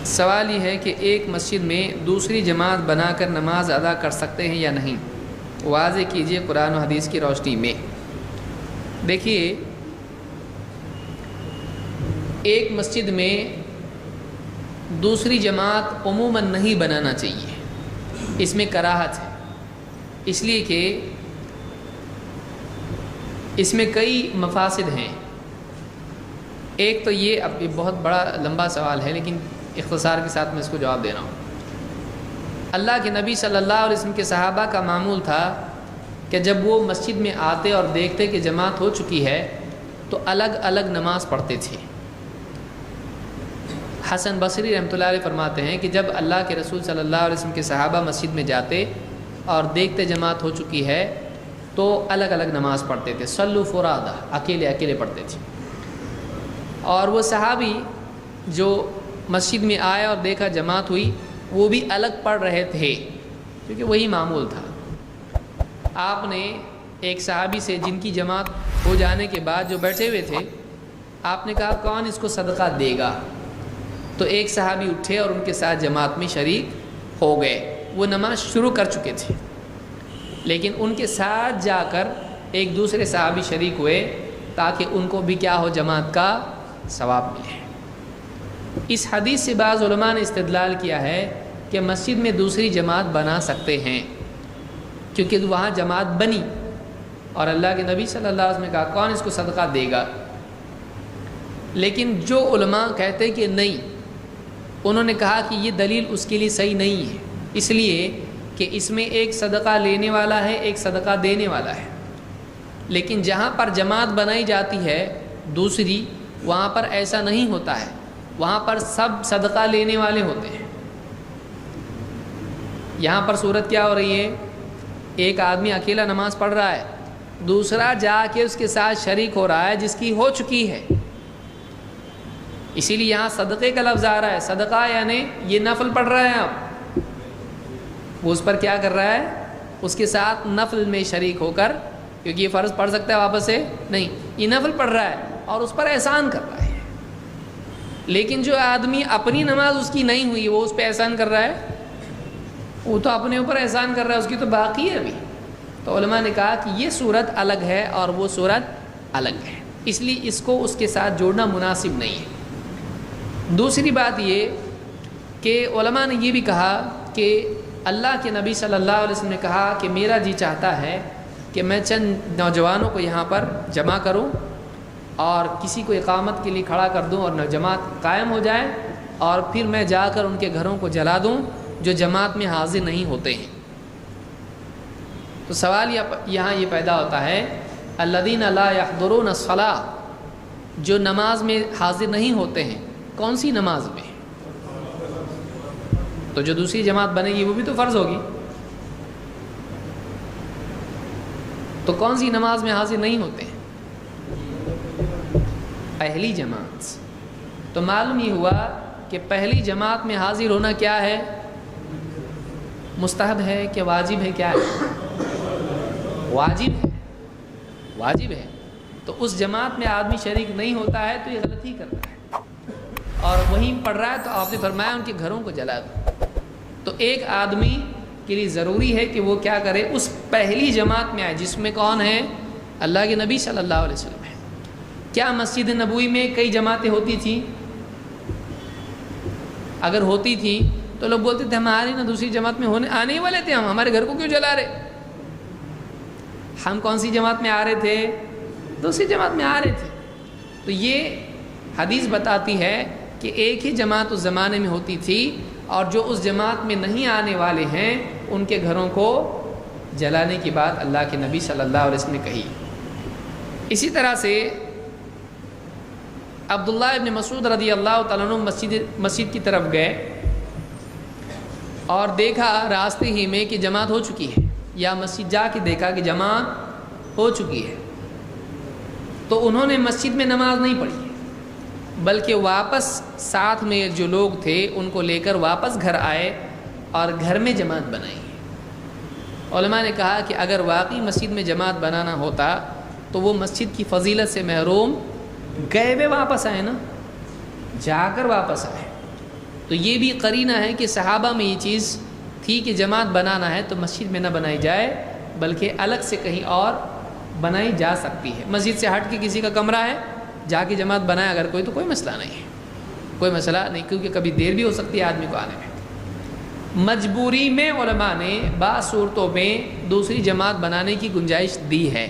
سوال یہ ہے کہ ایک مسجد میں دوسری جماعت بنا کر نماز ادا کر سکتے ہیں یا نہیں؟ واضح کیجیے قرآن و حدیث کی روشنی میں۔ دیکھیے، ایک مسجد میں دوسری جماعت عموماً نہیں بنانا چاہیے، اس میں کراہت ہے، اس لیے کہ اس میں کئی مفاسد ہیں۔ ایک تو یہ، اب یہ بہت بڑا لمبا سوال ہے لیکن اختصار کے ساتھ میں اس کو جواب دے رہا ہوں۔ اللہ کے نبی صلی اللہ علیہ وسلم کے صحابہ کا معمول تھا کہ جب وہ مسجد میں آتے اور دیکھتے کہ جماعت ہو چکی ہے تو الگ الگ نماز پڑھتے تھے۔ حسن بصری رحمۃ اللہ علیہ فرماتے ہیں کہ جب اللہ کے رسول صلی اللہ علیہ وسلم کے صحابہ مسجد میں جاتے اور دیکھتے جماعت ہو چکی ہے تو الگ الگ نماز پڑھتے تھے، صلو فرادہ، اکیلے اکیلے پڑھتے تھے۔ اور وہ صحابی جو مسجد میں آئے اور دیکھا جماعت ہوئی، وہ بھی الگ پڑھ رہے تھے کیونکہ وہی معمول تھا۔ آپ نے ایک صحابی سے، جن کی جماعت ہو جانے کے بعد جو بیٹھے ہوئے تھے، آپ نے کہا کون اس کو صدقہ دے گا؟ تو ایک صحابی اٹھے اور ان کے ساتھ جماعت میں شریک ہو گئے۔ وہ نماز شروع کر چکے تھے لیکن ان کے ساتھ جا کر ایک دوسرے صحابی شریک ہوئے تاکہ ان کو بھی کیا ہو، جماعت کا ثواب ملے۔ اس حدیث سے بعض علماء نے استدلال کیا ہے کہ مسجد میں دوسری جماعت بنا سکتے ہیں کیونکہ وہاں جماعت بنی اور اللہ کے نبی صلی اللہ علیہ وسلم نے کہا کون اس کو صدقہ دے گا۔ لیکن جو علماء کہتے کہ نہیں، انہوں نے کہا کہ یہ دلیل اس کے لیے صحیح نہیں ہے، اس لیے کہ اس میں ایک صدقہ لینے والا ہے، ایک صدقہ دینے والا ہے۔ لیکن جہاں پر جماعت بنائی جاتی ہے دوسری، وہاں پر ایسا نہیں ہوتا ہے، وہاں پر سب صدقہ لینے والے ہوتے ہیں۔ یہاں پر صورت کیا ہو رہی ہے؟ ایک آدمی اکیلا نماز پڑھ رہا ہے، دوسرا جا کے اس کے ساتھ شریک ہو رہا ہے جس کی ہو چکی ہے، اسی لیے یہاں صدقے کا لفظ آ رہا ہے۔ صدقہ یعنی یہ نفل پڑھ رہا ہے، اب وہ اس پر کیا کر رہا ہے؟ اس کے ساتھ نفل میں شریک ہو کر، کیونکہ یہ فرض پڑھ سکتا ہے واپس سے نہیں، یہ نفل پڑھ رہا ہے اور اس پر احسان کر رہا ہے۔ لیکن جو آدمی اپنی نماز اس کی نہیں ہوئی، وہ اس پہ احسان کر رہا ہے، وہ تو اپنے اوپر احسان کر رہا ہے، اس کی تو باقی ہے ابھی۔ تو علماء نے کہا کہ یہ صورت الگ ہے اور وہ صورت الگ ہے، اس لیے اس کو اس کے ساتھ جوڑنا مناسب نہیں ہے۔ دوسری بات یہ کہ علماء نے یہ بھی کہا کہ اللہ کے نبی صلی اللہ علیہ وسلم نے کہا کہ میرا جی چاہتا ہے کہ میں چند نوجوانوں کو یہاں پر جمع کروں اور کسی کو اقامت کے لیے کھڑا کر دوں اور جماعت قائم ہو جائے، اور پھر میں جا کر ان کے گھروں کو جلا دوں جو جماعت میں حاضر نہیں ہوتے ہیں۔ تو سوال یہاں یہ پیدا ہوتا ہے، الذین لا یحضرون الصلاۃ، جو نماز میں حاضر نہیں ہوتے ہیں، کون سی نماز میں؟ تو جو دوسری جماعت بنے گی وہ بھی تو فرض ہوگی، تو کون سی نماز میں حاضر نہیں ہوتے ہیں؟ پہلی جماعت۔ تو معلوم یہ ہوا کہ پہلی جماعت میں حاضر ہونا کیا ہے؟ مستحب ہے کہ واجب ہے؟ کیا ہے؟ واجب ہے، واجب ہے۔ تو اس جماعت میں آدمی شریک نہیں ہوتا ہے تو یہ غلطی کر رہا ہے اور وہیں پڑھ رہا ہے، تو آپ نے فرمایا ان کے گھروں کو جلا دو۔ تو ایک آدمی کے لیے ضروری ہے کہ وہ کیا کرے؟ اس پہلی جماعت میں آئے جس میں کون ہے؟ اللہ کے نبی صلی اللہ علیہ وسلم ہے۔ کیا مسجد نبوی میں کئی جماعتیں ہوتی تھیں؟ اگر ہوتی تھیں تو لوگ بولتے تھے ہمارے نا دوسری جماعت میں آنے ہی والے تھے، ہم ہمارے گھر کو کیوں جلا رہے؟ ہم کون سی جماعت میں آ رہے تھے؟ دوسری جماعت میں آ رہے تھے۔ تو یہ حدیث بتاتی ہے کہ ایک ہی جماعت اس زمانے میں ہوتی تھی اور جو اس جماعت میں نہیں آنے والے ہیں ان کے گھروں کو جلانے کی بات اللہ کے نبی صلی اللہ علیہ وسلم نے کہی۔ اسی طرح سے عبداللہ ابن مسعود رضی اللہ تعالیٰ عنہ مسجد کی طرف گئے اور دیکھا راستے ہی میں کہ جماعت ہو چکی ہے، یا مسجد جا کے دیکھا کہ جماعت ہو چکی ہے، تو انہوں نے مسجد میں نماز نہیں پڑھی بلکہ واپس ساتھ میں جو لوگ تھے ان کو لے کر واپس گھر آئے اور گھر میں جماعت بنائی۔ علماء نے کہا کہ اگر واقعی مسجد میں جماعت بنانا ہوتا تو وہ مسجد کی فضیلت سے محروم، گئے ہوئے واپس آئے نا، جا کر واپس آئے، تو تو یہ بھی قرینہ ہے کہ صحابہ میں یہ چیز تھی کہ جماعت بنانا ہے تو مسجد میں نہ بنائی جائے بلکہ الگ سے کہیں اور بنائی جا سکتی ہے. مسجد سے ہٹ کے کسی کا کمرہ ہے جا کے جماعت بنائے اگر کوئی تو کوئی مسئلہ نہیں ہے, کوئی مسئلہ نہیں, کیونکہ کبھی دیر بھی ہو سکتی ہے آدمی کو آنے میں. مجبوری میں علماء نے بعض صورتوں میں دوسری جماعت بنانے کی گنجائش دی ہے.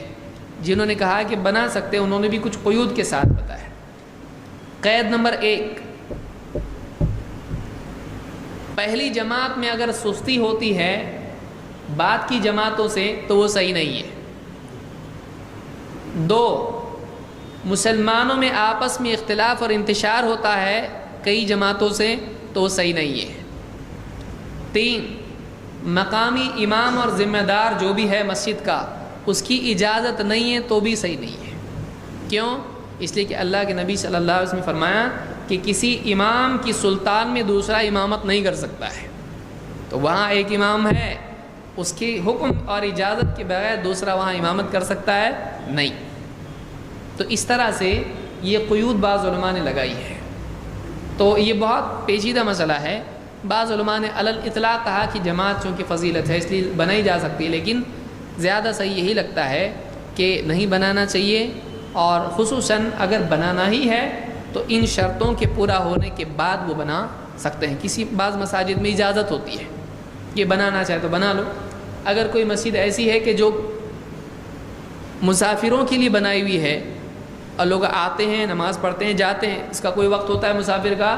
جنہوں نے کہا کہ بنا سکتے انہوں نے بھی کچھ قیود کے ساتھ بتایا. قید نمبر 1, پہلی جماعت میں اگر سستی ہوتی ہے بعد کی جماعتوں سے تو وہ صحیح نہیں ہے. 2, مسلمانوں میں آپس میں اختلاف اور انتشار ہوتا ہے کئی جماعتوں سے تو وہ صحیح نہیں ہے. 3, مقامی امام اور ذمہ دار جو بھی ہے مسجد کا اس کی اجازت نہیں ہے تو بھی صحیح نہیں ہے. کیوں؟ اس لیے کہ اللہ کے نبی صلی اللہ علیہ وسلم نے فرمایا کہ کسی امام کی سلطان میں دوسرا امامت نہیں کر سکتا ہے. تو وہاں ایک امام ہے, اس کے حکم اور اجازت کے بغیر دوسرا وہاں امامت کر سکتا ہے نہیں. تو اس طرح سے یہ قیود بعض علماء نے لگائی ہے. تو یہ بہت پیچیدہ مسئلہ ہے. بعض علماء نے علی الاطلاق کہا کہ جماعت چونکہ فضیلت ہے اس لیے بنائی جا سکتی ہے, لیکن زیادہ صحیح یہی لگتا ہے کہ نہیں بنانا چاہیے, اور خصوصاً اگر بنانا ہی ہے تو ان شرطوں کے پورا ہونے کے بعد وہ بنا سکتے ہیں. کسی بعض مساجد میں اجازت ہوتی ہے کہ بنانا چاہے تو بنا لو. اگر کوئی مسجد ایسی ہے کہ جو مسافروں کے لیے بنائی ہوئی ہے اور لوگ آتے ہیں نماز پڑھتے ہیں جاتے ہیں, اس کا کوئی وقت ہوتا ہے مسافر کا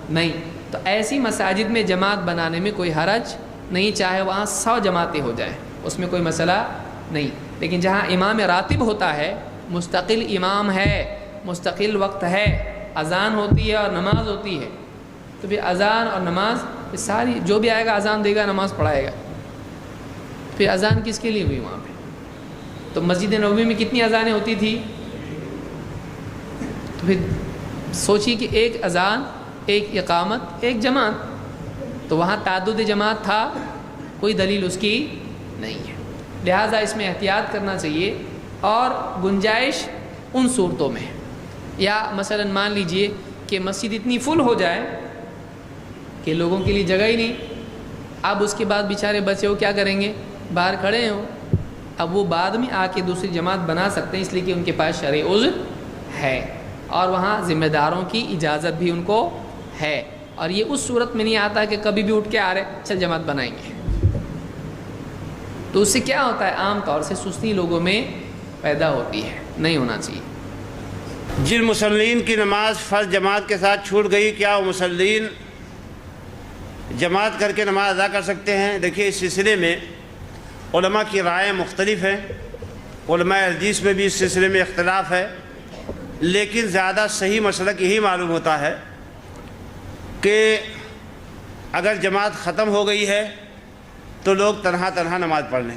نہیں, تو ایسی مساجد میں جماعت بنانے میں کوئی حرج نہیں, چاہے وہاں 100 جماعتیں ہو جائیں اس میں کوئی مسئلہ نہیں. لیکن جہاں امام راتب ہوتا ہے, مستقل امام ہے, مستقل وقت ہے, اذان ہوتی ہے اور نماز ہوتی ہے, تو پھر اذان اور نماز ساری جو بھی آئے گا اذان دے گا نماز پڑھائے گا. پھر اذان کس کے لیے ہوئی وہاں پہ؟ تو مسجد نبوی میں کتنی اذانیں ہوتی تھی؟ تو پھر سوچیے کہ ایک اذان, ایک اقامت, ایک جماعت, تو وہاں تعدد جماعت تھا, کوئی دلیل اس کی نہیں ہے. لہٰذا اس میں احتیاط کرنا چاہیے. اور گنجائش ان صورتوں میں, یا مثلا مان لیجئے کہ مسجد اتنی فل ہو جائے کہ لوگوں کے لیے جگہ ہی نہیں, اب اس کے بعد بیچارے بچے ہو کیا کریں گے, باہر کھڑے ہوں, اب وہ بعد میں آ کے دوسری جماعت بنا سکتے ہیں اس لیے کہ ان کے پاس شرعی عذر ہے اور وہاں ذمہ داروں کی اجازت بھی ان کو ہے. اور یہ اس صورت میں نہیں آتا کہ کبھی بھی اٹھ کے آ رہے چل جماعت بنائیں گے. تو اس سے کیا ہوتا ہے, عام طور سے سستی لوگوں میں پیدا ہوتی ہے, نہیں ہونا چاہیے. جن مسلمین کی نماز فرض جماعت کے ساتھ چھوٹ گئی, کیا وہ مسلمین جماعت کر کے نماز ادا کر سکتے ہیں؟ دیکھیے اس سلسلے میں علماء کی رائے مختلف ہیں, علماء حدیث میں بھی اس سلسلے میں اختلاف ہے, لیکن زیادہ صحیح مسلک یہی معلوم ہوتا ہے کہ اگر جماعت ختم ہو گئی ہے تو لوگ تنہا نماز پڑھ لیں.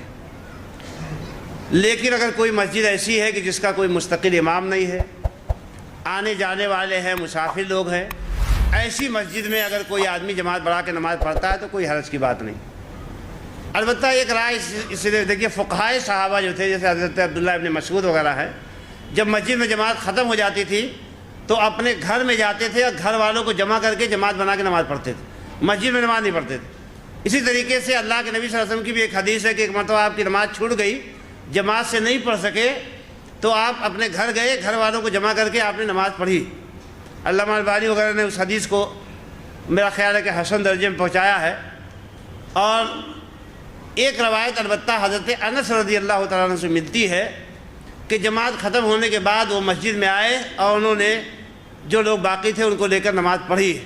لیکن اگر کوئی مسجد ایسی ہے کہ جس کا کوئی مستقل امام نہیں ہے, آنے جانے والے ہیں, مسافر لوگ ہیں, ایسی مسجد میں اگر کوئی آدمی جماعت بڑھا کے نماز پڑھتا ہے تو کوئی حرج کی بات نہیں. البتہ ایک رائے اس سے دیکھیے, فقہائے صحابہ جو تھے جیسے حضرت عبداللہ ابن مسعود وغیرہ ہے, جب مسجد میں جماعت ختم ہو جاتی تھی تو اپنے گھر میں جاتے تھے اور گھر والوں کو جمع کر کے جماعت بنا کے نماز پڑھتے تھے, مسجد میں نماز نہیں پڑھتے تھے. اسی طریقے سے اللہ کے نبی صلی اللہ علیہ وسلم کی بھی ایک حدیث ہے کہ ایک مرتبہ آپ کی نماز چھوٹ گئی, جماعت سے نہیں پڑھ سکے, تو آپ اپنے گھر گئے, گھر والوں کو جمع کر کے آپ نے نماز پڑھی. علامہ البانی وغیرہ نے اس حدیث کو میرا خیال ہے کہ حسن درجے میں پہنچایا ہے. اور ایک روایت البتہ حضرت انس رضی اللہ تعالیٰ عنہ سے ملتی ہے کہ جماعت ختم ہونے کے بعد وہ مسجد میں آئے اور انہوں نے جو لوگ باقی تھے ان کو لے کر نماز پڑھی.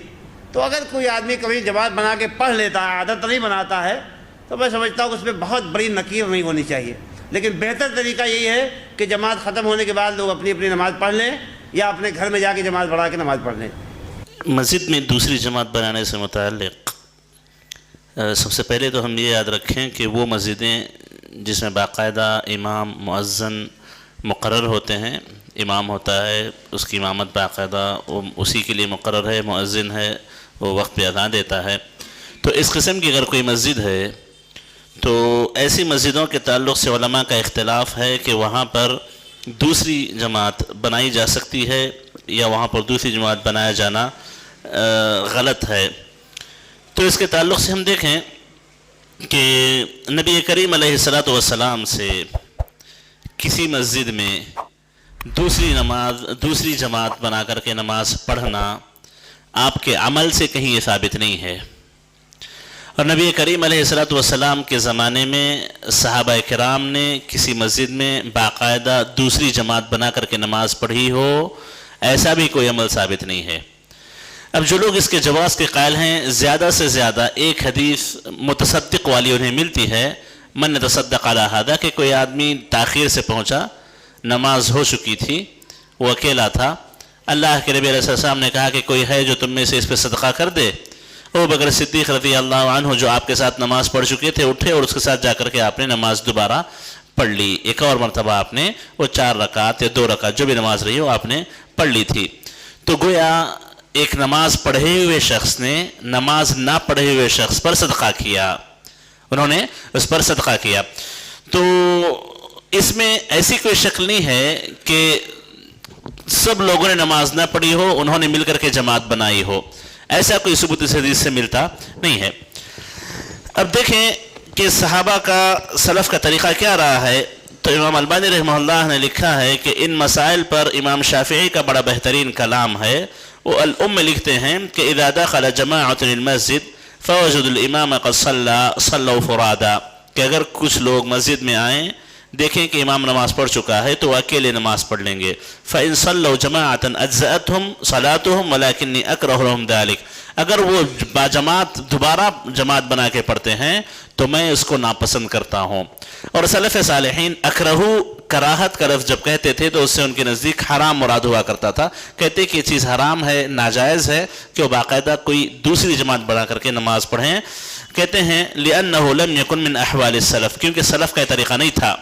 تو اگر کوئی آدمی کبھی جماعت بنا کے پڑھ لیتا ہے, عادت نہیں بناتا ہے, تو میں سمجھتا ہوں کہ اس پہ بہت بڑی نکیر نہیں ہونی چاہیے. لیکن بہتر طریقہ یہی ہے کہ جماعت ختم ہونے کے بعد لوگ اپنی اپنی نماز پڑھ لیں یا اپنے گھر میں جا کے جماعت بڑھا کے نماز پڑھ لیں. مسجد میں دوسری جماعت بنانے سے متعلق سب سے پہلے تو ہم یہ یاد رکھیں کہ وہ مسجدیں جس میں باقاعدہ امام مؤذن مقرر ہوتے ہیں, امام ہوتا ہے, اس کی امامت باقاعدہ اسی کے لیے مقرر ہے, مؤذن ہے, وہ وقت پہ اذان دیتا ہے. تو اس قسم کی اگر کوئی مسجد ہے تو ایسی مسجدوں کے تعلق سے علماء کا اختلاف ہے کہ وہاں پر دوسری جماعت بنائی جا سکتی ہے یا وہاں پر دوسری جماعت بنایا جانا غلط ہے. تو اس کے تعلق سے ہم دیکھیں کہ نبی کریم علیہ الصلوۃ والسلام سے کسی مسجد میں دوسری جماعت بنا کر کے نماز پڑھنا آپ کے عمل سے کہیں یہ ثابت نہیں ہے. اور نبی کریم علیہ الصلوۃ والسلام کے زمانے میں صحابہ کرام نے کسی مسجد میں باقاعدہ دوسری جماعت بنا کر کے نماز پڑھی ہو، ایسا بھی کوئی عمل ثابت نہیں ہے. اب جو لوگ اس کے جواز کے قائل ہیں، زیادہ سے زیادہ ایک حدیث متصدق والی انہیں ملتی ہے، من تصدق علی ھذا، کہ کوئی آدمی تاخیر سے پہنچا، نماز ہو چکی تھی، وہ اکیلا تھا، اللہ کے نبی علیہ السلام نے کہا کہ کوئی ہے جو تم میں سے اس پہ صدقہ کر دے. ابوبکر صدیق رضی اللہ عنہ جو آپ کے ساتھ نماز پڑھ چکے تھے، اٹھے اور اس کے ساتھ جا کر کے آپ نے نماز دوبارہ پڑھ لی. ایک اور مرتبہ آپ نے وہ 4 رکعت یا 2 رکعت جو بھی نماز رہی وہ آپ نے پڑھ لی تھی. تو گویا ایک نماز پڑھے ہوئے شخص نے نماز نہ پڑھے ہوئے شخص پر صدقہ کیا، انہوں نے اس پر صدقہ کیا. تو اس میں ایسی کوئی شکل نہیں ہے کہ سب لوگوں نے نماز نہ پڑھی ہو، انہوں نے مل کر کے جماعت بنائی ہو، ایسا کوئی ثبوت اس حدیث سے ملتا نہیں ہے. اب دیکھیں کہ صحابہ کا سلف کا طریقہ کیا رہا ہے. تو امام البانی رحمہ اللہ نے لکھا ہے کہ ان مسائل پر امام شافعی کا بڑا بہترین کلام ہے. وہ الام میں لکھتے ہیں کہ اذا دخل جماعۃ المسجد فوجدوا الامام قد صلوا فرادا، کہ اگر کچھ لوگ مسجد میں آئیں، دیکھیں کہ امام نماز پڑھ چکا ہے تو وہ اکیلے نماز پڑھ لیں گے. فإن صلوا جماعة أجزأتهم صلاتهم ولكني أكره لهم ذلك، اگر وہ باجماعت دوبارہ جماعت بنا کے پڑھتے ہیں تو میں اس کو ناپسند کرتا ہوں. اور سلف صالحین اکرہو، کراہت کا لفظ جب کہتے تھے تو اس سے ان کے نزدیک حرام مراد ہوا کرتا تھا. کہتے کہ یہ چیز حرام ہے، ناجائز ہے کہ وہ باقاعدہ کوئی دوسری جماعت بنا کر کے نماز پڑھیں. کہتے ہیں لأنه لم يكن من أحوال السلف، کیونکہ سلف کا طریقہ نہیں تھا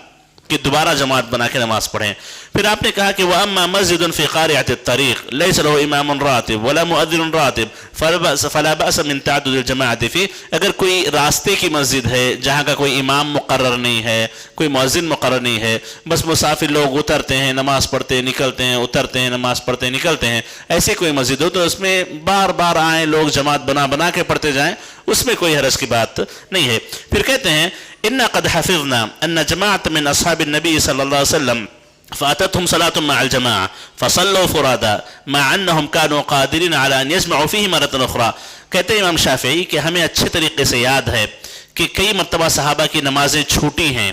کہ دوبارہ جماعت بنا کے نماز پڑھیں. پھر آپ نے کہا کہ وَأَمَّا مَسْجِدٌ فِي قَارِعَةِ الطَّرِيقِ لَيْسَ لَهُ إِمَامٌ رَاتِبٌ وَلَا مُؤَذِّنٌ رَاتِبٌ فَلَا بَأْسَ مِن تَعَدُّدِ الْجَمَاعَةِ فِيهِ، اگر کوئی راستے کی مسجد ہے جہاں کا کوئی امام مقرر نہیں ہے، کوئی مؤذن مقرر نہیں ہے، بس مسافر لوگ اترتے ہیں نماز پڑھتے نکلتے ہیں، اترتے ہیں نماز پڑھتے نکلتے ہیں، ایسے کوئی مسجد ہو تو اس میں بار بار آئیں لوگ جماعت بنا کے پڑھتے جائیں، اس میں کوئی حرج کی بات نہیں ہے. پھر کہتے ہیں إنا قد حفظنا أن جماعة من أصحاب النبي صلى الله عليه وسلم فأتتهم صلاة مع الجماعة فصلوا فرادا مع أنهم كانوا قادرين على أن يجمعوا فيه مرة أخرى. کہتے ہیں امام شافعی کہ ہمیں اچھے طریقے سے یاد ہے کہ کئی مرتبہ صحابہ کی نمازیں چھوٹی ہیں،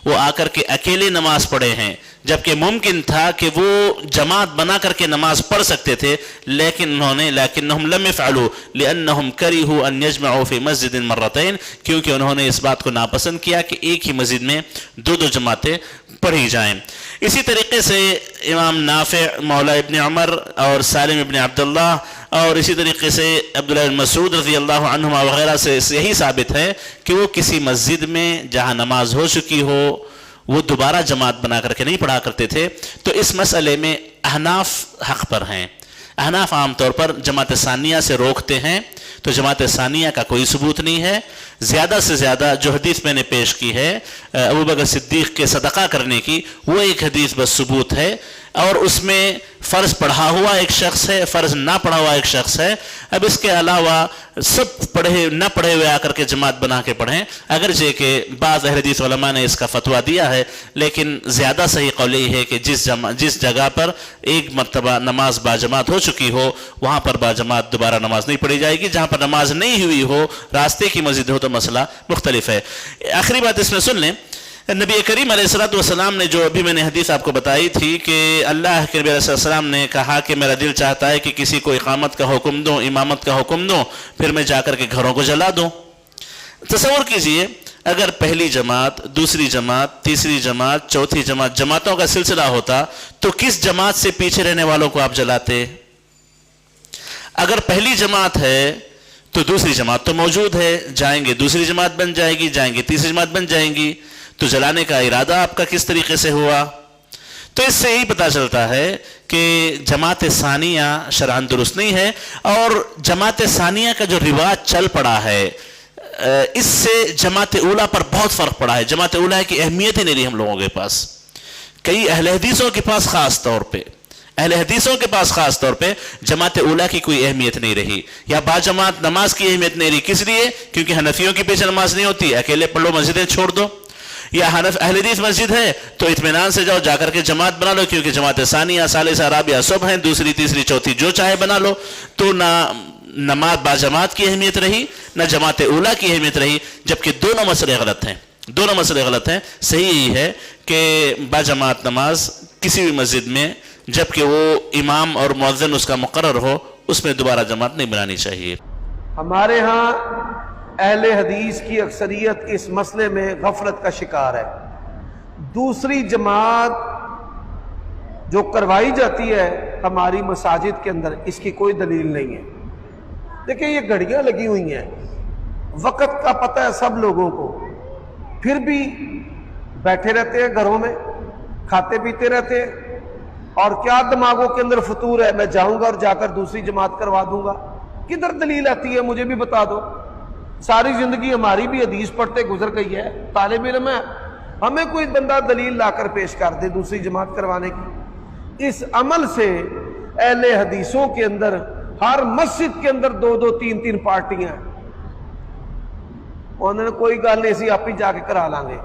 وہ آ کر کے اکیلے نماز پڑھے ہیں، جبکہ ممکن تھا کہ وہ جماعت بنا کر کے نماز پڑھ سکتے تھے، لیکن انہوں نے لكنهم لم يفعلوا لأنهم كرهوا أن يجمعوا في مسجد مرتين، کیونکہ انہوں نے اس بات کو ناپسند کیا کہ ایک ہی مسجد میں 2 جماعتیں پڑھی جائیں. اسی طریقے سے امام نافع مولا ابن عمر اور سالم ابن عبداللہ اور اسی طریقے سے عبداللہ بن مسعود رضی اللہ عنہما وغیرہ سے یہی ثابت ہے کہ وہ کسی مسجد میں جہاں نماز ہو چکی ہو وہ دوبارہ جماعت بنا کر کے نہیں پڑھا کرتے تھے. تو اس مسئلے میں احناف حق پر ہیں. احناف عام طور پر جماعت ثانیہ سے روکتے ہیں، تو جماعت ثانیہ کا کوئی ثبوت نہیں ہے. زیادہ سے زیادہ جو حدیث میں نے پیش کی ہے ابوبکر صدیق کے صدقہ کرنے کی، وہ ایک حدیث بس ثبوت ہے، اور اس میں فرض پڑھا ہوا ایک شخص ہے، فرض نہ پڑھا ہوا ایک شخص ہے. اب اس کے علاوہ سب پڑھے نہ پڑھے ہوئے آ کر کے جماعت بنا کے پڑھیں، اگرچہ کہ بعض اہل حدیث علماء نے اس کا فتویٰ دیا ہے، لیکن زیادہ صحیح قول یہ ہے کہ جس جگہ پر ایک مرتبہ نماز باجماعت ہو چکی ہو وہاں پر باجماعت دوبارہ نماز نہیں پڑھی جائے گی. جہاں پر نماز نہیں ہوئی ہو، راستے کی مسجد ہو، تو مسئلہ مختلف ہے. آخری بات اس میں سن لیں، نبی کریم علیہ الصلوۃ والسلام نے جو ابھی میں نے حدیث آپ کو بتائی تھی کہ اللہ کے نبی علیہ السلام نے کہا کہ میرا دل چاہتا ہے کہ کسی کو اقامت کا حکم دوں، امامت کا حکم دوں، پھر میں جا کر کے گھروں کو جلا دوں. تصور کیجئے اگر پہلی جماعت، دوسری جماعت، تیسری جماعت، چوتھی جماعت، جماعتوں کا سلسلہ ہوتا تو کس جماعت سے پیچھے رہنے والوں کو آپ جلاتے؟ اگر پہلی جماعت ہے تو دوسری جماعت تو موجود ہے، جائیں گے دوسری جماعت بن جائے گی، جائیں گے تیسری جماعت بن جائیں گی، تو جلانے کا ارادہ آپ کا کس طریقے سے ہوا؟ تو اس سے یہی پتہ چلتا ہے کہ جماعت ثانیہ شرعاً درست نہیں ہے. اور جماعت ثانیہ کا جو رواج چل پڑا ہے اس سے جماعت اولیٰ پر بہت فرق پڑا ہے. جماعت اولیٰ کی اہمیت ہی نہیں رہی ہم لوگوں کے پاس، کئی اہل حدیثوں کے پاس خاص طور پہ اہل حدیثوں کے پاس خاص طور پہ جماعت اولیٰ کی کوئی اہمیت نہیں رہی یا باجماعت نماز کی اہمیت نہیں رہی. کس لیے؟ کیونکہ حنفیوں کی پیچھے نماز نہیں ہوتی، اکیلے پڑھ لو، مسجدیں چھوڑ دو. یا اہل حدیث مسجد ہے تو اطمینان سے جاؤ، جا کر کے جماعت بنا لو، کیونکہ جماعت ثانیہ، ثالثہ، رابعہ سب ہیں، دوسری، تیسری، چوتھی جو چاہے بنا لو. تو نہ نماز باجماعت کی اہمیت رہی نہ جماعت اولیٰ کی اہمیت رہی، جبکہ دونوں مسئلے غلط ہیں. دونوں مسئلے غلط ہیں. صحیح یہی ہے کہ باجماعت نماز کسی بھی مسجد میں جبکہ وہ امام اور مؤذن اس کا مقرر ہو، اس میں دوبارہ جماعت نہیں بنانی چاہیے. ہمارے ہاں اہل حدیث کی اکثریت اس مسئلے میں غفلت کا شکار ہے. دوسری جماعت جو کروائی جاتی ہے ہماری مساجد کے اندر، اس کی کوئی دلیل نہیں ہے. دیکھیں یہ گھڑیاں لگی ہوئی ہیں، وقت کا پتہ ہے سب لوگوں کو، پھر بھی بیٹھے رہتے ہیں گھروں میں، کھاتے پیتے رہتے ہیں. اور کیا دماغوں کے اندر فطور ہے میں جاؤں گا اور جا کر دوسری جماعت کروا دوں گا؟ کدھر دلیل آتی ہے؟ مجھے بھی بتا دو. ساری زندگی ہماری بھی حدیث پڑھتے گزر گئی ہے، طالب علم ہے، ہمیں کوئی بندہ دلیل لا کر پیش کر دے دوسری جماعت کروانے کی. اس عمل سے اہل حدیثوں کے اندر ہر مسجد کے اندر 2-2 3-3 پارٹیاں ہیں. انہوں نے کوئی گل نہیں سی آپ ہی جا کے کرا لیں گے.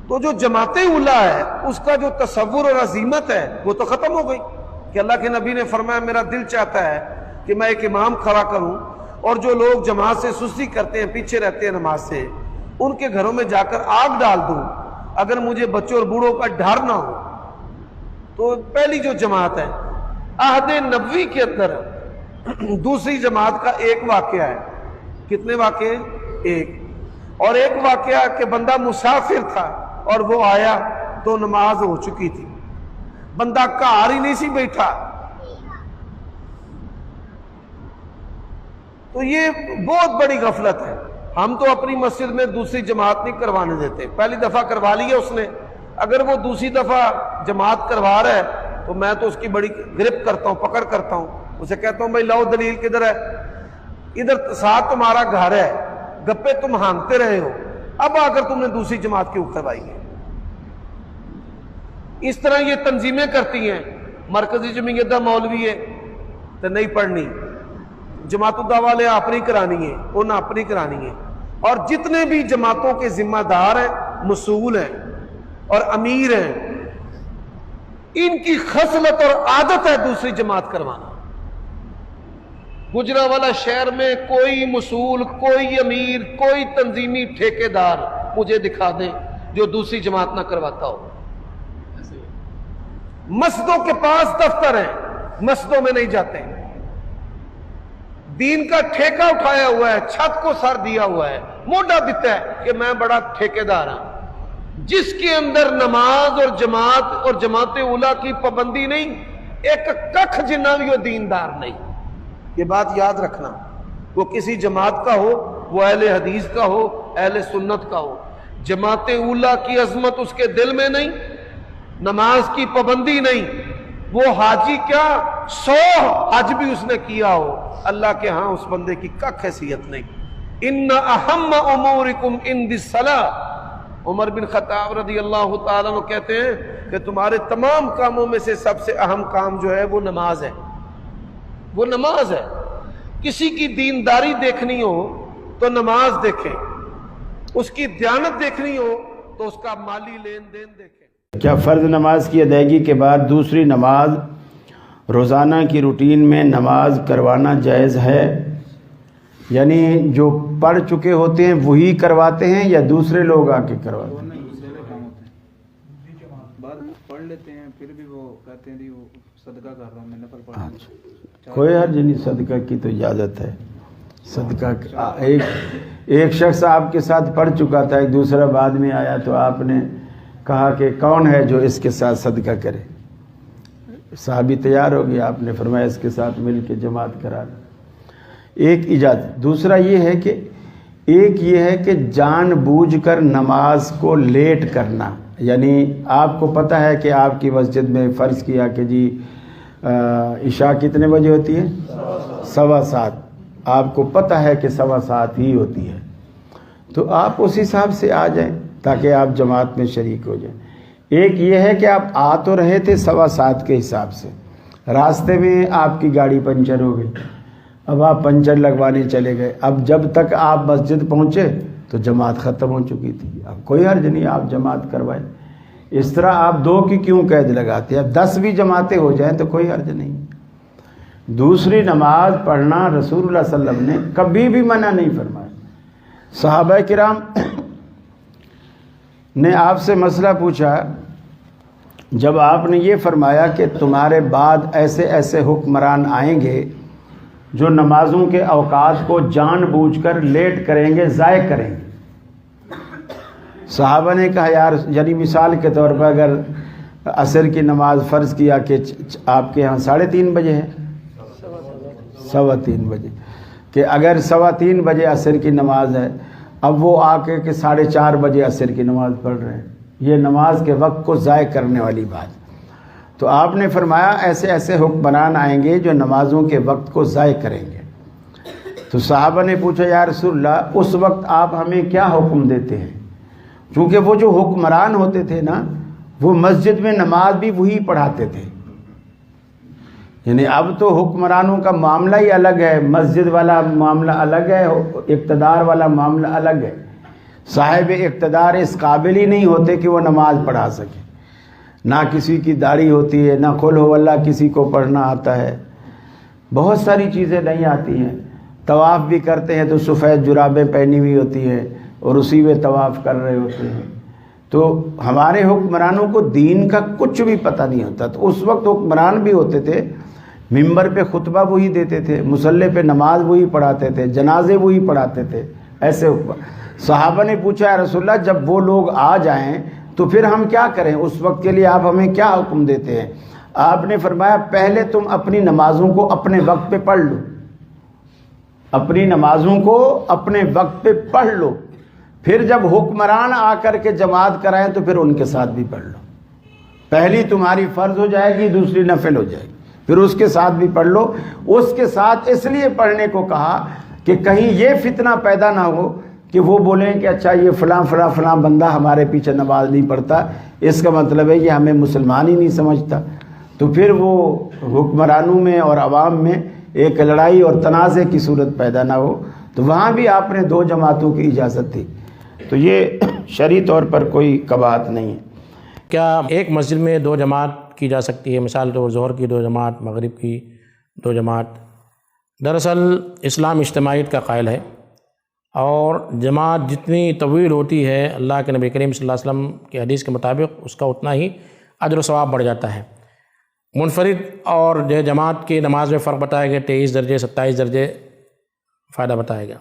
تو جو جماعت اولیٰ ہے اس کا جو تصور اور عظیمت ہے وہ تو ختم ہو گئی کہ اللہ کے نبی نے فرمایا میرا دل چاہتا ہے کہ میں ایک امام کھڑا کروں اور جو لوگ جماعت سے سستی کرتے ہیں، پیچھے رہتے ہیں نماز سے، ان کے گھروں میں جا کر آگ ڈال دوں اگر مجھے بچوں اور بوڑھوں کا ڈر نہ ہو. تو پہلی جو جماعت ہے عہد نبوی کے اندر دوسری جماعت کا ایک واقعہ ہے. کتنے واقعے؟ ایک. اور ایک واقعہ کہ بندہ مسافر تھا اور وہ آیا تو نماز ہو چکی تھی، بندہ گھر ہی نہیں سی بیٹھا. تو یہ بہت بڑی غفلت ہے. ہم تو اپنی مسجد میں دوسری جماعت نہیں کروانے دیتے. پہلی دفعہ کروا لی ہے اس نے، اگر وہ دوسری دفعہ جماعت کروا رہا ہے تو میں تو اس کی بڑی گرفت کرتا ہوں، پکڑ کرتا ہوں، اسے کہتا ہوں بھائی لاؤ دلیل کدھر ہے؟ ادھر ساتھ تمہارا گھر ہے، گپے تم ہانگتے رہے ہو، اب آ کر تم نے دوسری جماعت کیوں کروائی ہے؟ اس طرح یہ تنظیمیں کرتی ہیں. مرکزی جمعیت مولوی ہے تو نہیں پڑھنی، جماعت الدعوہ والے اپنی کرانی ہے، انہیں اپنی کرانی ہے. اور جتنے بھی جماعتوں کے ذمہ دار ہیں، مسئول ہیں اور امیر ہیں، ان کی خصلت اور عادت ہے دوسری جماعت کروانا. گجرانوالہ شہر میں کوئی مسئول، کوئی امیر، کوئی تنظیمی ٹھیکیدار مجھے دکھا دیں جو دوسری جماعت نہ کرواتا ہو. مسجدوں کے پاس دفتر ہیں، مسجدوں میں نہیں جاتے. دین کا ٹھیکہ اٹھایا ہوا ہے، چھت کو سر دیا ہوا ہے، موڈا دیتا ہے کہ میں بڑا ٹھیکیدار ہوں. جس کے اندر نماز اور جماعت اولیٰ کی پابندی نہیں، ایک ککھ جنہ بھی وہ دیندار نہیں. یہ بات یاد رکھنا. وہ کسی جماعت کا ہو، وہ اہل حدیث کا ہو، اہل سنت کا ہو، جماعت اولیٰ کی عظمت اس کے دل میں نہیں، نماز کی پابندی نہیں، وہ حاجی کیا 100 حج بھی اس نے کیا ہو، اللہ کے ہاں اس بندے کی کک حیثیت نہیں. ان اہم امورکم عندی الصلاۃ، عمر بن خطاب رضی اللہ تعالیٰ عنہ کہتے ہیں کہ تمہارے تمام کاموں میں سے سب سے اہم کام جو ہے وہ نماز ہے. وہ نماز ہے. کسی کی دینداری دیکھنی ہو تو نماز دیکھیں، اس کی دیانت دیکھنی ہو تو اس کا مالی لین دین دیکھیں. کیا فرض نماز کی ادائیگی کے بعد دوسری نماز روزانہ کی روٹین میں نماز کروانا جائز ہے؟ یعنی جو پڑھ چکے ہوتے ہیں وہی کرواتے ہیں یا دوسرے لوگ آ کے کرواتے ہیں؟ پڑھ لیتے ہیں پھر بھی وہ کہتے ہیں وہ صدقہ کر رہا ہوں میں، نفل پڑھ رہا ہوں. کوئی حرج نہیں، صدقہ کی تو اجازت ہے. صدقہ ایک شخص آپ کے ساتھ پڑھ چکا تھا، ایک دوسرا بعد میں آیا تو آپ نے کہا کہ کون ہے جو اس کے ساتھ صدقہ کرے؟ صحابی تیار ہو گیا، آپ نے فرمایا اس کے ساتھ مل کے جماعت کرا لیں. ایک اجازت. دوسرا یہ ہے کہ ایک یہ ہے کہ جان بوجھ کر نماز کو لیٹ کرنا، یعنی آپ کو پتہ ہے کہ آپ کی مسجد میں فرض کیا کہ جی عشاء کتنے بجے ہوتی ہے؟ 7:15. آپ کو پتہ ہے کہ 7:15 ہی ہوتی ہے، تو آپ اس حساب سے آ جائیں تاکہ آپ جماعت میں شریک ہو جائیں. ایک یہ ہے کہ آپ آ تو رہے تھے 7:15 کے حساب سے، راستے میں آپ کی گاڑی پنچر ہو گئی، اب آپ پنچر لگوانے چلے گئے، اب جب تک آپ مسجد پہنچے تو جماعت ختم ہو چکی تھی، اب کوئی حرج نہیں، آپ جماعت کروائیں۔ اس طرح آپ 2 کی کیوں قید لگاتے ہیں؟ اب 10 بھی جماعتیں ہو جائیں تو کوئی حرج نہیں۔ دوسری نماز پڑھنا رسول اللہ صلی اللہ علیہ وسلم نے کبھی بھی منع نہیں فرمایا۔ صحابہ کرام نے آپ سے مسئلہ پوچھا، جب آپ نے یہ فرمایا کہ تمہارے بعد ایسے ایسے حکمران آئیں گے جو نمازوں کے اوقات کو جان بوجھ کر لیٹ کریں گے، ضائع کریں گے، صحابہ نے کہا یار، یعنی مثال کے طور پر اگر عصر کی نماز فرض کیا کہ آپ کے ہاں 3:30 بجے ہے، 3:15 بجے، کہ اگر 3:15 بجے عصر کی نماز ہے، اب وہ آ کے کہ 4:30 بجے عصر کی نماز پڑھ رہے ہیں، یہ نماز کے وقت کو ضائع کرنے والی بات۔ تو آپ نے فرمایا ایسے ایسے حکمران آئیں گے جو نمازوں کے وقت کو ضائع کریں گے۔ تو صحابہ نے پوچھا یا رسول اللہ، اس وقت آپ ہمیں کیا حکم دیتے ہیں؟ چونکہ وہ جو حکمران ہوتے تھے نا، وہ مسجد میں نماز بھی وہی پڑھاتے تھے، یعنی اب تو حکمرانوں کا معاملہ ہی الگ ہے، مسجد والا معاملہ الگ ہے، اقتدار والا معاملہ الگ ہے۔ صاحب اقتدار اس قابل ہی نہیں ہوتے کہ وہ نماز پڑھا سکے، نہ کسی کی داڑھی ہوتی ہے، نہ قل ہو اللہ کسی کو پڑھنا آتا ہے، بہت ساری چیزیں نہیں آتی ہیں۔ طواف بھی کرتے ہیں تو سفید جرابیں پہنی ہوئی ہوتی ہیں اور اسی میں طواف کر رہے ہوتے ہیں۔ تو ہمارے حکمرانوں کو دین کا کچھ بھی پتہ نہیں ہوتا، تو اس وقت حکمران بھی ہوتے تھے، ممبر پہ خطبہ وہی دیتے تھے، مصلی پہ نماز وہی پڑھاتے تھے، جنازے وہی پڑھاتے تھے، ایسے صحابہ نے پوچھا یا رسول اللہ جب وہ لوگ آ جائیں تو پھر ہم کیا کریں؟ اس وقت کے لیے آپ ہمیں کیا حکم دیتے ہیں؟ آپ نے فرمایا پہلے تم اپنی نمازوں کو اپنے وقت پہ پڑھ لو، اپنی نمازوں کو اپنے وقت پہ پڑھ لو، پھر جب حکمران آ کر کے جماعت کرائیں تو پھر ان کے ساتھ بھی پڑھ لو۔ پہلی تمہاری فرض ہو جائے گی، دوسری نفل ہو جائے گی، پھر اس کے ساتھ بھی پڑھ لو۔ اس کے ساتھ اس لیے پڑھنے کو کہا کہ کہیں یہ فتنہ پیدا نہ ہو کہ وہ بولیں کہ اچھا یہ فلاں فلاں فلاں بندہ ہمارے پیچھے نماز نہیں پڑھتا، اس کا مطلب ہے یہ ہمیں مسلمان ہی نہیں سمجھتا، تو پھر وہ حکمرانوں میں اور عوام میں ایک لڑائی اور تنازع کی صورت پیدا نہ ہو۔ تو وہاں بھی آپ نے 2 جماعتوں کی اجازت دی، تو یہ شرعی طور پر کوئی قباحت نہیں ہے۔ کیا ایک مسجد میں 2 جماعت کی جا سکتی ہے؟ مثال طور ظہر کی 2 جماعت، مغرب کی 2 جماعت۔ دراصل اسلام اجتماعیت کا قائل ہے، اور جماعت جتنی طویل ہوتی ہے اللہ کے نبی کریم صلی اللہ علیہ وسلم کے حدیث کے مطابق اس کا اتنا ہی اجر و ثواب بڑھ جاتا ہے۔ منفرد اور جماعت کی نماز میں فرق بتایا گیا، 23 درجے 27 درجے فائدہ بتایا گیا۔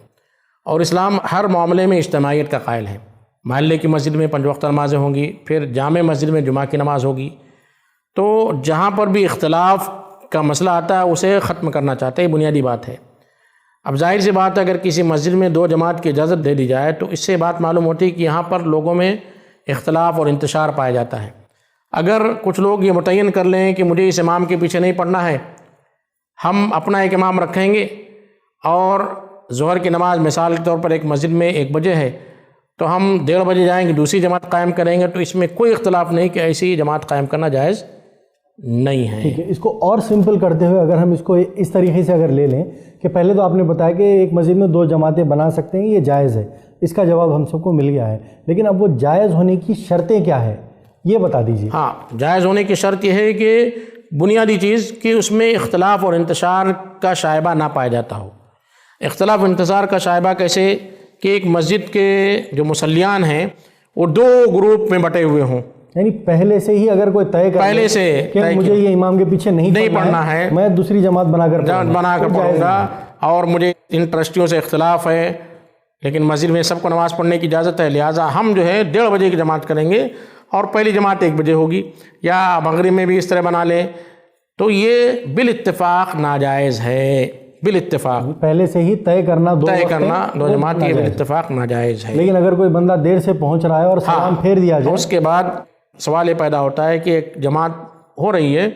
اور اسلام ہر معاملے میں اجتماعیت کا قائل ہے۔ محلے کی مسجد میں 5 وقت نمازیں ہوں گی، پھر جامع مسجد میں جمعہ کی نماز ہوگی۔ تو جہاں پر بھی اختلاف کا مسئلہ آتا ہے اسے ختم کرنا چاہتے ہیں، بنیادی بات ہے۔ اب ظاہر سی بات ہے اگر کسی مسجد میں 2 جماعت کی اجازت دے دی جائے تو اس سے بات معلوم ہوتی ہے کہ یہاں پر لوگوں میں اختلاف اور انتشار پایا جاتا ہے۔ اگر کچھ لوگ یہ متعین کر لیں کہ مجھے اس امام کے پیچھے نہیں پڑھنا ہے، ہم اپنا ایک امام رکھیں گے، اور ظہر کی نماز مثال کے طور پر ایک مسجد میں 1 بجے ہے تو ہم 1:30 بجے جائیں گے، دوسری جماعت قائم کریں گے، تو اس میں کوئی اختلاف نہیں کہ ایسی جماعت قائم کرنا جائز نہیں ہے۔ ٹھیک ہے، اس کو اور سمپل کرتے ہوئے اگر ہم اس کو اس طریقے سے اگر لے لیں کہ پہلے تو آپ نے بتایا کہ ایک مسجد میں 2 جماعتیں بنا سکتے ہیں، یہ جائز ہے، اس کا جواب ہم سب کو مل گیا ہے، لیکن اب وہ جائز ہونے کی شرطیں کیا ہیں یہ بتا دیجیے۔ ہاں، جائز ہونے کی شرط یہ ہے کہ بنیادی چیز کہ اس میں اختلاف اور انتشار کا شائبہ نہ پایا جاتا ہو۔ اختلاف و انتشار کا شائبہ کیسے؟ کہ ایک مسجد کے جو مصلیان ہیں وہ 2 گروپ میں بٹے ہوئے ہوں، یعنی پہلے سے ہی اگر کوئی طے کر پہلے سے کہ مجھے یہ امام کے پیچھے نہیں پڑھنا ہے، میں دوسری جماعت بنا کر پڑھوں گا، اور مجھے ان ٹرسٹیوں سے اختلاف ہے لیکن مسجد میں سب کو نماز پڑھنے کی اجازت ہے، لہٰذا ہم جو ہے 1:30 بجے کی جماعت کریں گے اور پہلی جماعت 1 بجے ہوگی، یا مغرب میں بھی اس طرح بنا لیں، تو یہ بالاتفاق ناجائز ہے۔ بالاتفاق پہلے سے ہی طے کرنا 2 جماعت کی بالاتفاق ناجائز ہے۔ لیکن اگر کوئی بندہ دیر سے پہنچ رہا ہے اور سلام پھیر دیا جائے، اس کے بعد سوال یہ پیدا ہوتا ہے کہ ایک جماعت ہو رہی ہے،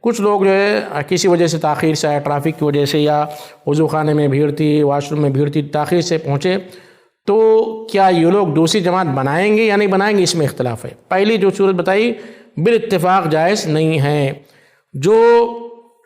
کچھ لوگ جو ہے کسی وجہ سے تاخیر سے آئے، ٹرافک کی وجہ سے یا وضو خانے میں بھیڑ تھی، واش روم میں بھیڑ تھی، تاخیر سے پہنچے، تو کیا یہ لوگ دوسری جماعت بنائیں گے یا نہیں بنائیں گے؟ اس میں اختلاف ہے۔ پہلی جو صورت بتائی بالاتفاق جائز نہیں ہے۔ جو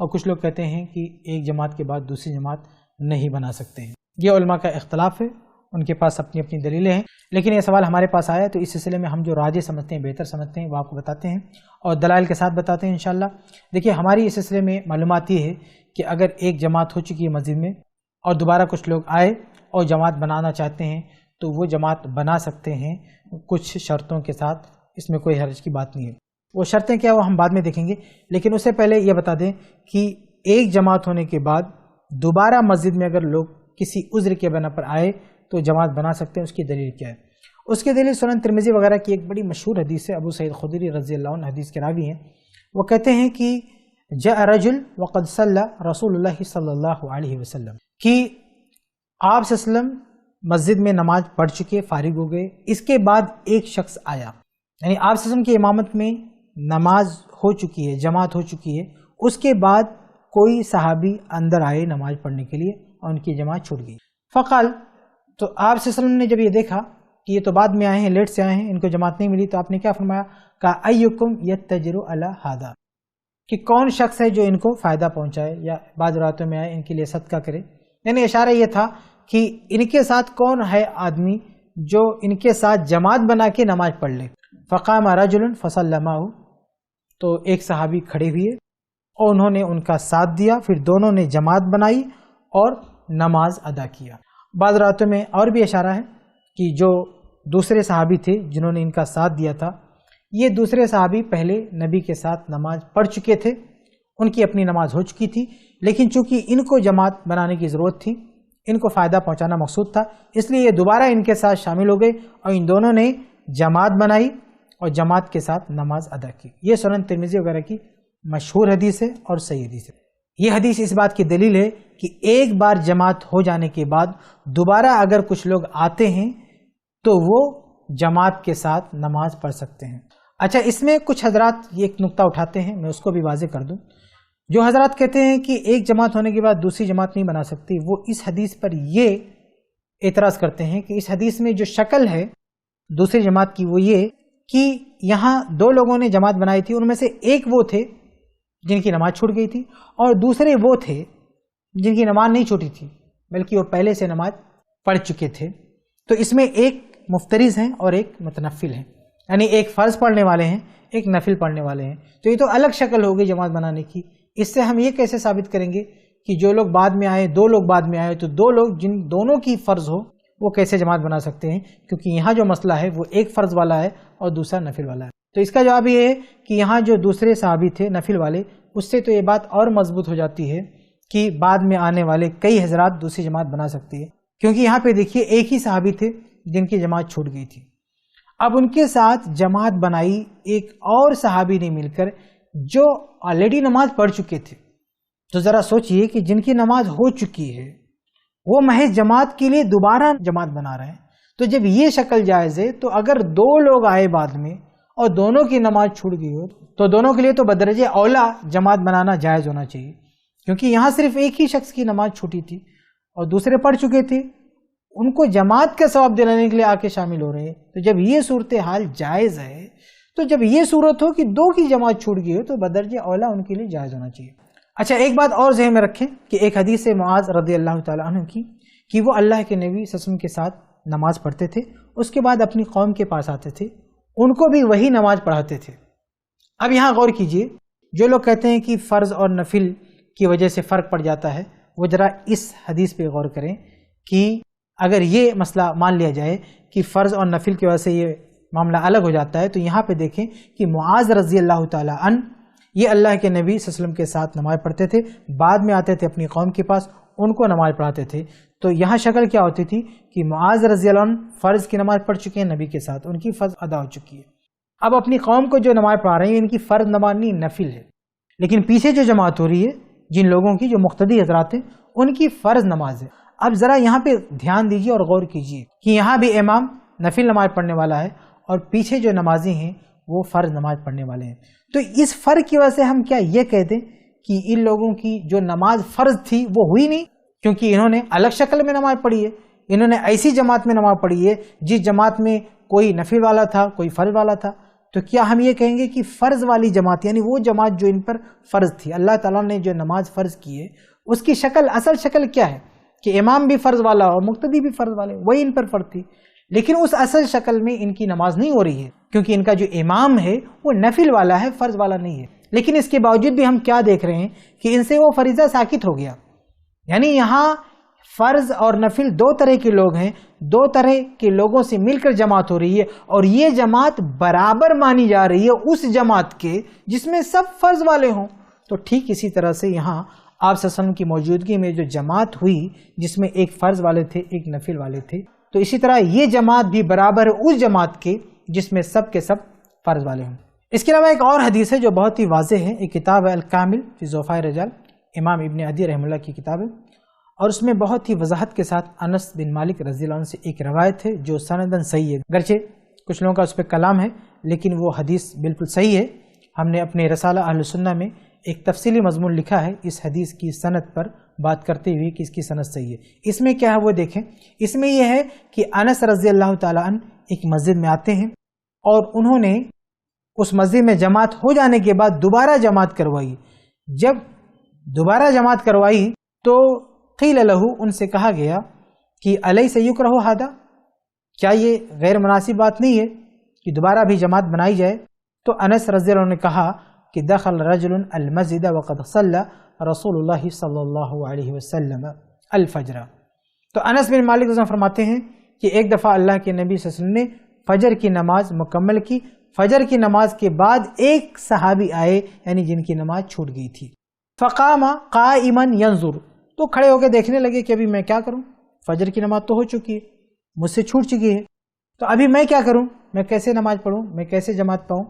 اور کچھ لوگ کہتے ہیں کہ ایک جماعت کے بعد دوسری جماعت نہیں بنا سکتے ہیں۔ یہ علماء کا اختلاف ہے، ان کے پاس اپنی اپنی دلیلیں ہیں، لیکن یہ سوال ہمارے پاس آیا تو اس سلسلے میں ہم جو راجح سمجھتے ہیں، بہتر سمجھتے ہیں، وہ آپ کو بتاتے ہیں اور دلائل کے ساتھ بتاتے ہیں انشاءاللہ۔ دیکھیے ہماری اس سلسلے میں معلومات یہ ہے کہ اگر ایک جماعت ہو چکی ہے مسجد میں اور دوبارہ کچھ لوگ آئے اور جماعت بنانا چاہتے ہیں تو وہ جماعت بنا سکتے ہیں کچھ شرطوں کے ساتھ، اس میں کوئی حرج کی بات نہیں ہے۔ وہ شرطیں کیا وہ ہم بعد میں دیکھیں گے، لیکن اس سے پہلے یہ بتا دیں کہ ایک جماعت ہونے کے بعد دوبارہ مسجد میں اگر لوگ کسی عذر کے بنا پر آئے تو جماعت بنا سکتے ہیں۔ اس کی دلیل کیا ہے؟ اس کی دلیل سنن ترمذی وغیرہ کی ایک بڑی مشہور حدیث ہے، ابو سعید خدری رضی اللہ عنہ حدیث کے راوی ہیں۔ وہ کہتے ہیں کہ جاء رجل وقد صلی رسول اللہ صلی اللہ علیہ وسلم، کہ آپ صلی اللہ علیہ وسلم مسجد میں نماز پڑھ چکے، فارغ ہو گئے، اس کے بعد ایک شخص آیا، یعنی آپ صلی اللہ علیہ وسلم کی امامت میں نماز ہو چکی ہے، جماعت ہو چکی ہے، اس کے بعد کوئی صحابی اندر آئے نماز پڑھنے کے لیے اور ان کی جماعت چھوٹ گئی۔ فقال، تو آپ صلی اللہ علیہ وسلم نے جب یہ دیکھا کہ یہ تو بعد میں آئے ہیں، لیٹ سے آئے ہیں، ان کو جماعت نہیں ملی، تو آپ نے کیا فرمایا؟ کہا ایکم یتجر علی ھذا، کہ کون شخص ہے جو ان کو فائدہ پہنچائے یا بعض راتوں میں آئے ان کے لیے صدقہ کرے۔ یعنی اشارہ یہ تھا کہ ان کے ساتھ کون ہے آدمی جو ان کے ساتھ جماعت بنا کے نماز پڑھ لے۔ فقام رجل فصلی معہ، تو ایک صحابی کھڑے ہوئے اور انہوں نے ان کا ساتھ دیا، پھر دونوں نے جماعت بنائی اور نماز ادا کیا۔ بعض راتوں میں اور بھی اشارہ ہے کہ جو دوسرے صحابی تھے جنہوں نے ان کا ساتھ دیا تھا، یہ دوسرے صحابی پہلے نبی کے ساتھ نماز پڑھ چکے تھے، ان کی اپنی نماز ہو چکی تھی، لیکن چونکہ ان کو جماعت بنانے کی ضرورت تھی، ان کو فائدہ پہنچانا مقصود تھا، اس لیے یہ دوبارہ ان کے ساتھ شامل ہو گئے اور ان دونوں نے جماعت بنائی اور جماعت کے ساتھ نماز ادا کی۔ یہ سنن ترمذی وغیرہ کی مشہور حدیث ہے اور صحیح حدیث ہے۔ یہ حدیث اس بات کی دلیل ہے کہ ایک بار جماعت ہو جانے کے بعد دوبارہ اگر کچھ لوگ آتے ہیں تو وہ جماعت کے ساتھ نماز پڑھ سکتے ہیں۔ اچھا، اس میں کچھ حضرات یہ ایک نقطہ اٹھاتے ہیں، میں اس کو بھی واضح کر دوں۔ جو حضرات کہتے ہیں کہ ایک جماعت ہونے کے بعد دوسری جماعت نہیں بنا سکتی، وہ اس حدیث پر یہ اعتراض کرتے ہیں کہ اس حدیث میں جو شکل ہے دوسری جماعت کی وہ یہ کہ یہاں دو لوگوں نے جماعت بنائی تھی، ان میں سے ایک وہ تھے جن کی نماز چھوٹ گئی تھی اور دوسرے وہ تھے جن کی نماز نہیں چھوٹی تھی بلکہ وہ پہلے سے نماز پڑھ چکے تھے۔ تو اس میں ایک مفترض ہیں اور ایک متنفل ہیں، یعنی ایک فرض پڑھنے والے ہیں، ایک نفل پڑھنے والے ہیں۔ تو یہ تو الگ شکل ہوگی جماعت بنانے کی۔ اس سے ہم یہ کیسے ثابت کریں گے کہ جو لوگ بعد میں آئے، دو لوگ بعد میں آئے، تو دو لوگ جن دونوں کی فرض ہو وہ کیسے جماعت بنا سکتے ہیں؟ کیونکہ یہاں جو مسئلہ ہے وہ ایک فرض والا ہے اور دوسرا نفل والا ہے۔ تو اس کا جواب یہ ہے کہ یہاں جو دوسرے صحابی تھے نفل والے، اس سے تو یہ بات اور مضبوط ہو جاتی ہے کہ بعد میں آنے والے کئی حضرات دوسری جماعت بنا سکتی ہے، کیونکہ یہاں پہ دیکھیے ایک ہی صحابی تھے جن کی جماعت چھوٹ گئی تھی، اب ان کے ساتھ جماعت بنائی ایک اور صحابی نے مل کر جو آلریڈی نماز پڑھ چکے تھے۔ تو ذرا سوچئے کہ جن کی نماز ہو چکی ہے وہ محض جماعت کے لیے دوبارہ جماعت بنا رہے ہیں۔ تو جب یہ شکل جائز ہے تو اگر دو لوگ آئے بعد میں اور دونوں کی نماز چھوٹ گئی ہو تو دونوں کے لیے تو بدرجہ اولا جماعت بنانا جائز ہونا چاہیے، کیونکہ یہاں صرف ایک ہی شخص کی نماز چھوٹی تھی اور دوسرے پڑھ چکے تھے، ان کو جماعت کا ثواب دلانے کے لیے آ کے شامل ہو رہے ہیں۔ تو جب یہ صورتحال جائز ہے، تو جب یہ صورت ہو کہ دو کی جماعت چھوٹ گئی ہو تو بدرجہ اولا ان کے لیے جائز ہونا چاہیے۔ اچھا، ایک بات اور ذہن میں رکھیں کہ ایک حدیث ہے معاذ رضی اللہ تعالیٰ عنہ کی کہ وہ اللہ کے نبی صلی اللہ علیہ وسلم کے ساتھ نماز پڑھتے تھے، اس کے بعد اپنی قوم کے پاس آتے تھے، ان کو بھی وہی نماز پڑھاتے تھے۔ اب یہاں غور کیجئے، جو لوگ کہتے ہیں کہ فرض اور نفل کی وجہ سے فرق پڑ جاتا ہے، وہ ذرا اس حدیث پہ غور کریں کہ اگر یہ مسئلہ مان لیا جائے کہ فرض اور نفل کی وجہ سے یہ معاملہ الگ ہو جاتا ہے، تو یہاں پہ دیکھیں کہ معاذ رضی اللہ تعالیٰ عنہ یہ اللہ کے نبی صلی اللہ علیہ وسلم کے ساتھ نماز پڑھتے تھے، بعد میں آتے تھے اپنی قوم کے پاس، ان کو نماز پڑھاتے تھے۔ تو یہاں شکل کیا ہوتی تھی کہ معاذ رضی اللہ عنہ فرض کی نماز پڑھ چکے ہیں نبی کے ساتھ، ان کی فرض ادا ہو چکی ہے، اب اپنی قوم کو جو نماز پڑھا رہے ہیں ان کی فرض نماز نہیں، نفل ہے، لیکن پیچھے جو جماعت ہو رہی ہے جن لوگوں کی جو مقتدی حضرات ہیں ان کی فرض نماز ہے۔ اب ذرا یہاں پہ دھیان دیجیے اور غور کیجیے کہ یہاں بھی امام نفل نماز پڑھنے والا ہے اور پیچھے جو نمازی ہیں وہ فرض نماز پڑھنے والے ہیں۔ تو اس فرق کی وجہ سے ہم کیا یہ کہتے ہیں کہ ان لوگوں کی جو نماز فرض تھی وہ ہوئی نہیں، کیونکہ انہوں نے الگ شکل میں نماز پڑھی ہے، انہوں نے ایسی جماعت میں نماز پڑھی ہے جس جماعت میں کوئی نفل والا تھا، کوئی فرض والا تھا۔ تو کیا ہم یہ کہیں گے کہ فرض والی جماعت یعنی وہ جماعت جو ان پر فرض تھی، اللہ تعالیٰ نے جو نماز فرض کی ہے اس کی شکل، اصل شکل کیا ہے کہ امام بھی فرض والا اور مقتدی بھی فرض والے، وہی ان پر فرض تھی، لیکن اس اصل شکل میں ان کی نماز نہیں ہو رہی ہے کیونکہ ان کا جو امام ہے وہ نفل والا ہے، فرض والا نہیں ہے۔ لیکن اس کے باوجود بھی ہم کیا دیکھ رہے ہیں کہ ان سے وہ فریضہ ساقط ہو گیا، یعنی یہاں فرض اور نفل دو طرح کے لوگ ہیں، دو طرح کے لوگوں سے مل کر جماعت ہو رہی ہے، اور یہ جماعت برابر مانی جا رہی ہے اس جماعت کے جس میں سب فرض والے ہوں۔ تو ٹھیک اسی طرح سے یہاں آپ صلی اللہ علیہ وسلم کی موجودگی میں جو جماعت ہوئی جس میں ایک فرض والے تھے ایک نفل والے تھے، تو اسی طرح یہ جماعت بھی برابر ہے اس جماعت کے جس میں سب کے سب فرض والے ہوں۔ اس کے علاوہ ایک اور حدیث ہے جو بہت ہی واضح ہے، ایک کتاب ہے الکامل فی ضعفاء الرجال، امام ابن عدی رحمہ اللہ کی کتاب ہے، اور اس میں بہت ہی وضاحت کے ساتھ انس بن مالک رضی اللہ عنہ سے ایک روایت ہے جو سندن صحیح ہے، گرچہ کچھ لوگوں کا اس پہ کلام ہے لیکن وہ حدیث بالکل صحیح ہے۔ ہم نے اپنے رسالہ اہل سنہ میں ایک تفصیلی مضمون لکھا ہے اس حدیث کی سند پر بات کرتے ہوئے کہ اس کی سند صحیح ہے۔ اس میں کیا ہے وہ دیکھیں، اس میں یہ ہے کہ انس رضی اللہ تعالیٰ عنہ ایک مسجد میں آتے ہیں اور انہوں نے اس مسجد میں جماعت ہو جانے کے بعد دوبارہ جماعت کروائی۔ جب دوبارہ جماعت کروائی تو قیل لہو، ان سے کہا گیا کہ الیس یکرہ ھذا، کیا یہ غیر مناسب بات نہیں ہے کہ دوبارہ بھی جماعت بنائی جائے؟ تو انس رضی اللہ عنہ نے کہا کہ دخل رجل المسجد وقد صلی رسول اللہ صلی اللہ علیہ وسلم الفجر۔ تو انس بن مالک رضی اللہ عنہ فرماتے ہیں کہ ایک دفعہ اللہ کے نبی صلی اللہ علیہ وسلم نے فجر کی نماز مکمل کی، فجر کی نماز کے بعد ایک صحابی آئے یعنی جن کی نماز چھوٹ گئی تھی، فقام قائما ينظر، تو کھڑے ہو کے دیکھنے لگے کہ ابھی میں کیا کروں، فجر کی نماز تو ہو چکی ہے، مجھ سے چھوٹ چکی ہے، تو ابھی میں کیا کروں، میں کیسے نماز پڑھوں، میں کیسے جماعت پاؤں؟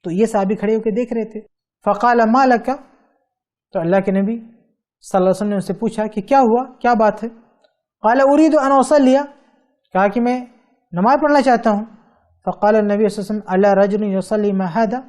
تو یہ صحابی کھڑے ہو کے دیکھ رہے تھے۔ فقال ما لک، تو اللہ کے نبی صلی اللہ علیہ وسلم نے اس سے پوچھا کہ کیا ہوا، کیا بات ہے؟ قال اريد ان اصلي، کہا کہ میں نماز پڑھنا چاہتا ہوں۔ فقال النبی صلی اللہ علیہ وسلم الا رجل يصلي ما هذا،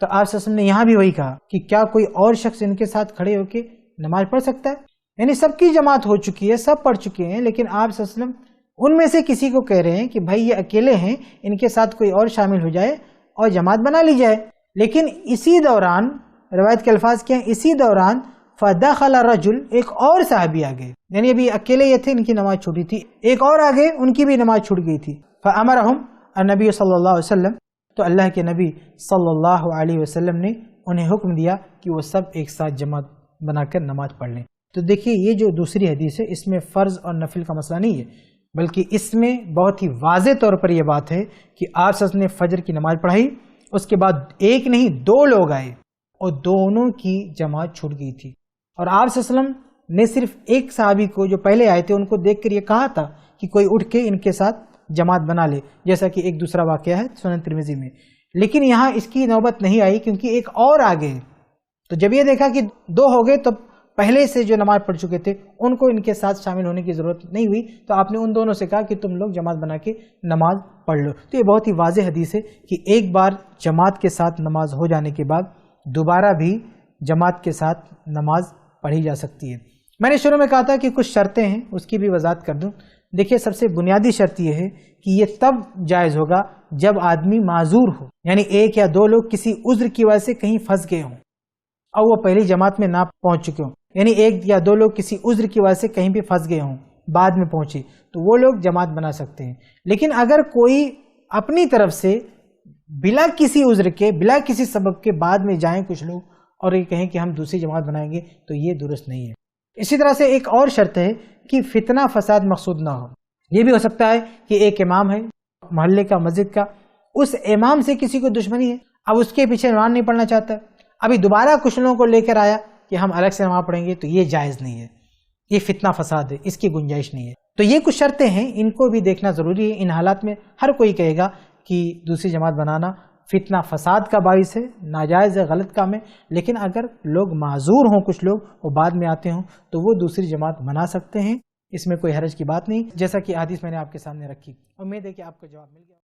تو آپ صلی اللہ علیہ وسلم نے یہاں بھی وہی کہا کہ کیا کوئی اور شخص ان کے ساتھ کھڑے ہو کے نماز پڑھ سکتا ہے؟ یعنی سب کی جماعت ہو چکی ہے، سب پڑھ چکے ہیں، لیکن آپ صلی اللہ علیہ وسلم ان میں سے کسی کو کہہ رہے ہیں کہ بھائی یہ اکیلے ہیں، ان کے ساتھ کوئی اور شامل ہو جائے اور جماعت بنا لی جائے۔ لیکن اسی دوران روایت کے الفاظ کیا ہیں، اسی دوران فدخل رجل، ایک اور صحابی آ گئے، یعنی ابھی اکیلے یہ تھے، ان کی نماز چھوٹی تھی، ایک اور آ گئے، ان کی بھی نماز چھوٹ گئی تھی۔ فامرهم النبی صلی اللہ علیہ وسلم، تو اللہ کے نبی صلی اللہ علیہ وسلم نے انہیں حکم دیا کہ وہ سب ایک ساتھ جماعت بنا کر نماز پڑھ لیں۔ تو دیکھیے یہ جو دوسری حدیث ہے اس میں فرض اور نفل کا مسئلہ نہیں ہے، بلکہ اس میں بہت ہی واضح طور پر یہ بات ہے کہ آپ صلی اللہ علیہ وسلم نے فجر کی نماز پڑھائی، اس کے بعد ایک نہیں دو لوگ آئے اور دونوں کی جماعت چھوٹ گئی تھی، اور آپ صلی اللہ علیہ وسلم نے صرف ایک صحابی کو جو پہلے آئے تھے ان کو دیکھ کر یہ کہا تھا کہ کوئی اٹھ کے ان کے ساتھ جماعت بنا لے، جیسا کہ ایک دوسرا واقعہ ہے سنن ترمذی میں، لیکن یہاں اس کی نوبت نہیں آئی کیونکہ ایک اور آ گئے۔ تو جب یہ دیکھا کہ دو ہو گئے تو پہلے سے جو نماز پڑھ چکے تھے ان کو ان کے ساتھ شامل ہونے کی ضرورت نہیں ہوئی، تو آپ نے ان دونوں سے کہا کہ تم لوگ جماعت بنا کے نماز پڑھ لو۔ تو یہ بہت ہی واضح حدیث ہے کہ ایک بار جماعت کے ساتھ نماز ہو جانے کے بعد دوبارہ بھی جماعت کے ساتھ نماز پڑھی جا سکتی ہے۔ میں نے شروع میں کہا تھا کہ کچھ شرطیں ہیں، اس کی بھی وضاحت کر دوں۔ دیکھیے سب سے بنیادی شرط یہ ہے کہ یہ تب جائز ہوگا جب آدمی معذور ہو، یعنی ایک یا دو لوگ کسی عذر کی وجہ سے کہیں پھنس گئے ہوں اور وہ پہلی جماعت میں نہ پہنچ چکے ہوں، یعنی ایک یا دو لوگ کسی عذر کی وجہ سے کہیں بھی پھنس گئے ہوں بعد میں پہنچے، تو وہ لوگ جماعت بنا سکتے ہیں۔ لیکن اگر کوئی اپنی طرف سے بلا کسی عذر کے بلا کسی سبب کے بعد میں جائیں کچھ لوگ اور یہ کہیں کہ ہم دوسری جماعت بنائیں گے تو یہ درست نہیں ہے۔ اسی طرح سے ایک اور شرط ہے کہ فتنہ فساد مقصود نہ ہو۔ یہ بھی ہو سکتا ہے کہ ایک امام ہے محلے کا مسجد کا، اس امام سے کسی کو دشمنی ہے، اب اس کے پیچھے نماز نہیں پڑھنا چاہتا، ابھی دوبارہ کچھ لوگوں کو لے کر آیا کہ ہم الگ سے نماز پڑھیں گے، تو یہ جائز نہیں ہے، یہ فتنہ فساد ہے، اس کی گنجائش نہیں ہے۔ تو یہ کچھ شرطیں ہیں، ان کو بھی دیکھنا ضروری ہے۔ ان حالات میں ہر کوئی کہے گا کہ دوسری جماعت بنانا فتنہ فساد کا باعث ہے، ناجائز ہے، غلط کام ہے، لیکن اگر لوگ معذور ہوں، کچھ لوگ وہ بعد میں آتے ہوں تو وہ دوسری جماعت بنا سکتے ہیں، اس میں کوئی حرج کی بات نہیں، جیسا کہ حدیث میں نے آپ کے سامنے رکھی۔ امید ہے کہ آپ کو جواب مل گیا۔